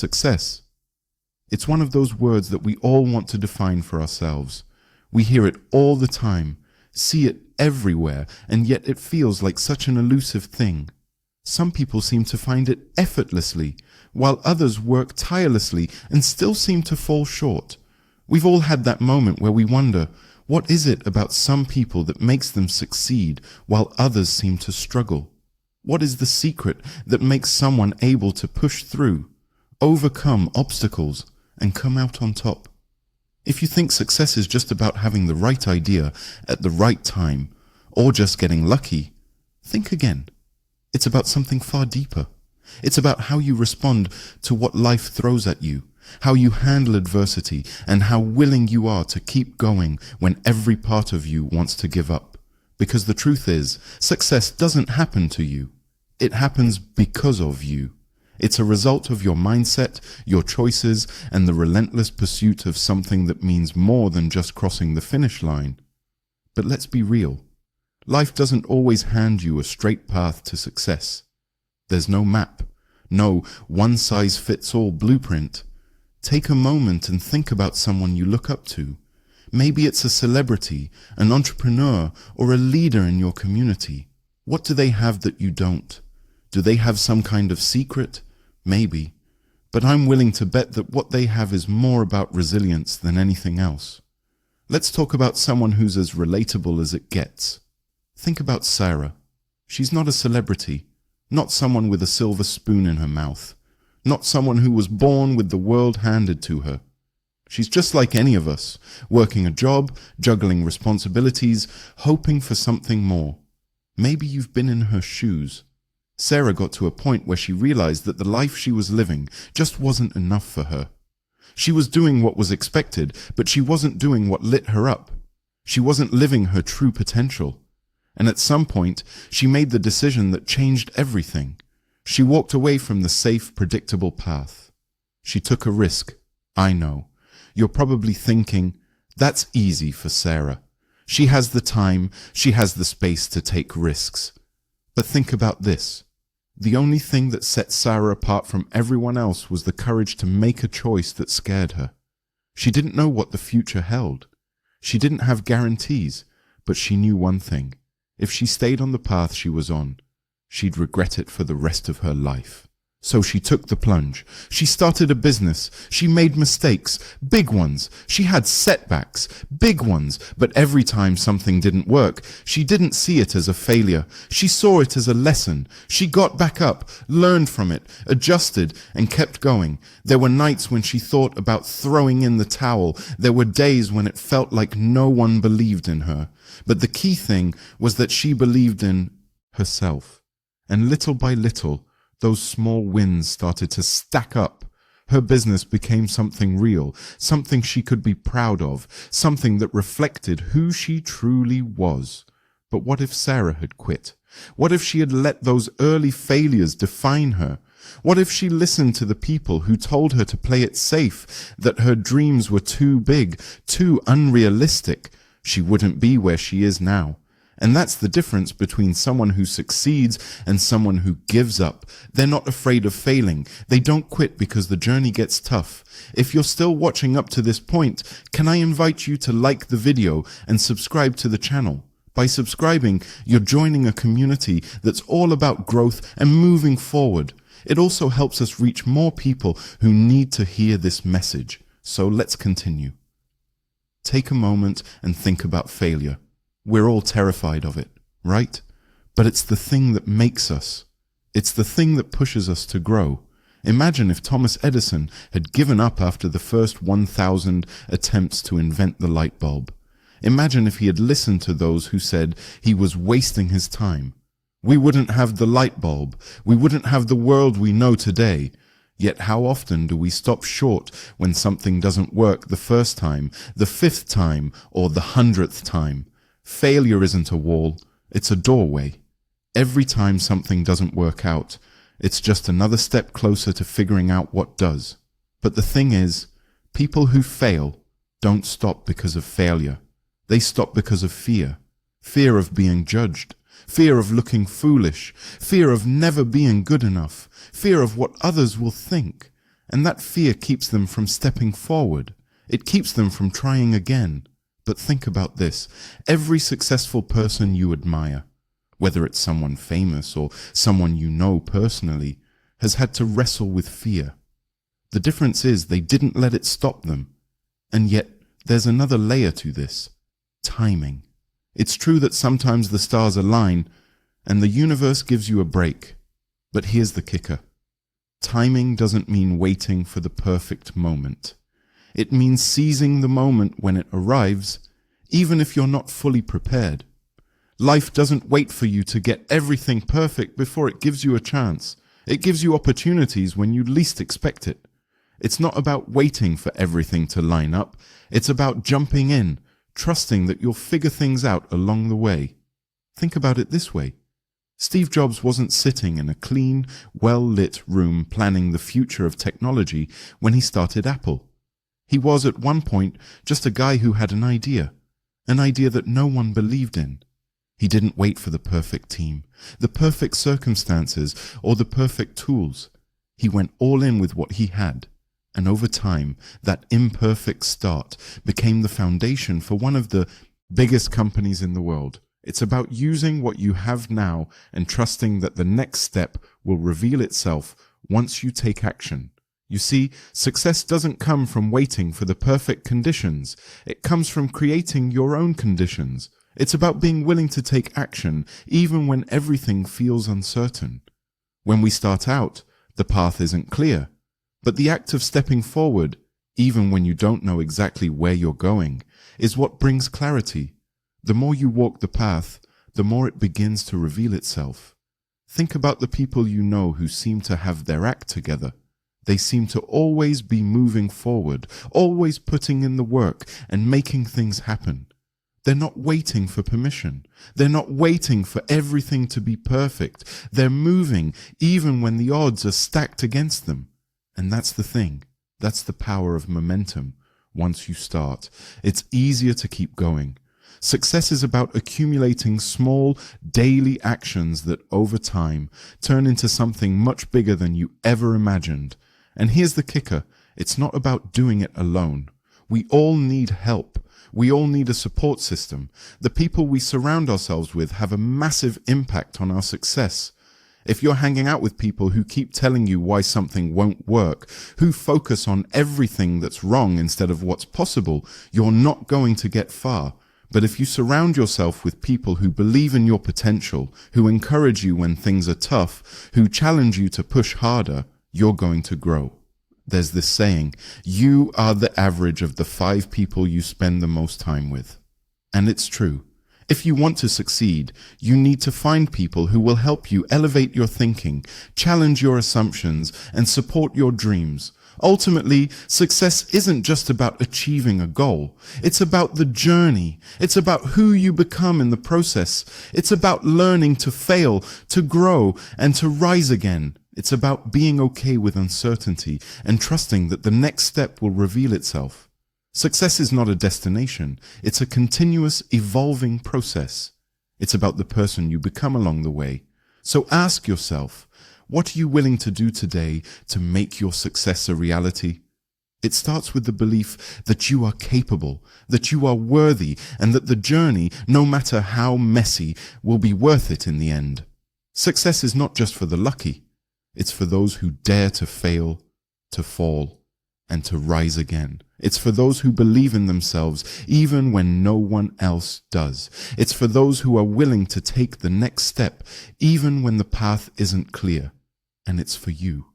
Success. It's one of those words that we all want to define for ourselves. We hear it all the time, see it everywhere, and yet it feels like such an elusive thing. Some people seem to find it effortlessly, while others work tirelessly and still seem to fall short. We've all had that moment where we wonder, what is it about some people that makes them succeed while others seem to struggle? What is the secret that makes someone able to push through, overcome obstacles, and come out on top? If you think success is just about having the right idea at the right time, or just getting lucky, think again. It's about something far deeper. It's about how you respond to what life throws at you, how you handle adversity, and how willing you are to keep going when every part of you wants to give up. Because the truth is, success doesn't happen to you. It happens because of you. It's a result of your mindset, your choices, and the relentless pursuit of something that means more than just crossing the finish line. But let's be real. Life doesn't always hand you a straight path to success. There's no map, no one-size-fits-all blueprint. Take a moment and think about someone you look up to. Maybe it's a celebrity, an entrepreneur, or a leader in your community. What do they have that you don't? Do they have some kind of secret? Maybe. But I'm willing to bet that what they have is more about resilience than anything else. Let's talk about someone who's as relatable as it gets. Think about Sarah. She's not a celebrity, not someone with a silver spoon in her mouth, not someone who was born with the world handed to her. She's just like any of us, working a job, juggling responsibilities, hoping for something more. Maybe you've been in her shoes. Sarah got to a point where she realized that the life she was living just wasn't enough for her. She was doing what was expected, but she wasn't doing what lit her up. She wasn't living her true potential. And at some point, she made the decision that changed everything. She walked away from the safe, predictable path. She took a risk. I know. You're probably thinking, that's easy for Sarah. She has the time, she has the space to take risks. But think about this. The only thing that set Sarah apart from everyone else was the courage to make a choice that scared her. She didn't know what the future held. She didn't have guarantees, but she knew one thing. If she stayed on the path she was on, she'd regret it for the rest of her life. So she took the plunge. She started a business. She made mistakes, big ones. She had setbacks, big ones. But every time something didn't work, she didn't see it as a failure. She saw it as a lesson. She got back up, learned from it, adjusted, and kept going. There were nights when she thought about throwing in the towel. There were days when it felt like no one believed in her. But the key thing was that she believed in herself. And little by little, those small wins started to stack up. Her business became something real, something she could be proud of, something that reflected who she truly was. But what if Sarah had quit? What if she had let those early failures define her? What if she listened to the people who told her to play it safe, that her dreams were too big, too unrealistic? She wouldn't be where she is now. And that's the difference between someone who succeeds and someone who gives up. They're not afraid of failing. They don't quit because the journey gets tough. If you're still watching up to this point, can I invite you to like the video and subscribe to the channel? By subscribing, you're joining a community that's all about growth and moving forward. It also helps us reach more people who need to hear this message. So let's continue. Take a moment and think about failure. We're all terrified of it, right? But it's the thing that makes us. It's the thing that pushes us to grow. Imagine if Thomas Edison had given up after the first 1,000 attempts to invent the light bulb. Imagine if he had listened to those who said he was wasting his time. We wouldn't have the light bulb. We wouldn't have the world we know today. Yet how often do we stop short when something doesn't work the first time, the 5th time, or the 100th time? Failure isn't a wall, it's a doorway. Every time something doesn't work out, it's just another step closer to figuring out what does. But the thing is, people who fail don't stop because of failure. They stop because of fear. Fear of being judged. Fear of looking foolish. Fear of never being good enough. Fear of what others will think. And that fear keeps them from stepping forward. It keeps them from trying again. But think about this. Every successful person you admire, whether it's someone famous or someone you know personally, has had to wrestle with fear. The difference is they didn't let it stop them. And yet, there's another layer to this. Timing. It's true that sometimes the stars align and the universe gives you a break. But here's the kicker. Timing doesn't mean waiting for the perfect moment. It means seizing the moment when it arrives, even if you're not fully prepared. Life doesn't wait for you to get everything perfect before it gives you a chance. It gives you opportunities when you least expect it. It's not about waiting for everything to line up. It's about jumping in, trusting that you'll figure things out along the way. Think about it this way. Steve Jobs wasn't sitting in a clean, well-lit room planning the future of technology when he started Apple. He was at one point just a guy who had an idea that no one believed in. He didn't wait for the perfect team, the perfect circumstances, or the perfect tools. He went all in with what he had. And over time, that imperfect start became the foundation for one of the biggest companies in the world. It's about using what you have now and trusting that the next step will reveal itself once you take action. You see, success doesn't come from waiting for the perfect conditions. It comes from creating your own conditions. It's about being willing to take action even when everything feels uncertain. When we start out, the path isn't clear. But the act of stepping forward, even when you don't know exactly where you're going, is what brings clarity. The more you walk the path, the more it begins to reveal itself. Think about the people you know who seem to have their act together. They seem to always be moving forward, always putting in the work and making things happen. They're not waiting for permission. They're not waiting for everything to be perfect. They're moving even when the odds are stacked against them. And that's the thing. That's the power of momentum. Once you start, it's easier to keep going. Success is about accumulating small, daily actions that over time turn into something much bigger than you ever imagined. And here's the kicker. It's not about doing it alone. We all need help. We all need a support system. The people we surround ourselves with have a massive impact on our success. If you're hanging out with people who keep telling you why something won't work, who focus on everything that's wrong instead of what's possible, you're not going to get far. But if you surround yourself with people who believe in your potential, who encourage you when things are tough, who challenge you to push harder, you're going to grow. There's this saying, you are the average of the 5 people you spend the most time with. And it's true. If you want to succeed, you need to find people who will help you elevate your thinking, challenge your assumptions, and support your dreams. Ultimately, success isn't just about achieving a goal. It's about the journey. It's about who you become in the process. It's about learning to fail, to grow, and to rise again. It's about being okay with uncertainty and trusting that the next step will reveal itself. Success is not a destination. It's a continuous, evolving process. It's about the person you become along the way. So ask yourself, what are you willing to do today to make your success a reality? It starts with the belief that you are capable, that you are worthy, and that the journey, no matter how messy, will be worth it in the end. Success is not just for the lucky. It's for those who dare to fail, to fall, and to rise again. It's for those who believe in themselves even when no one else does. It's for those who are willing to take the next step even when the path isn't clear. And it's for you.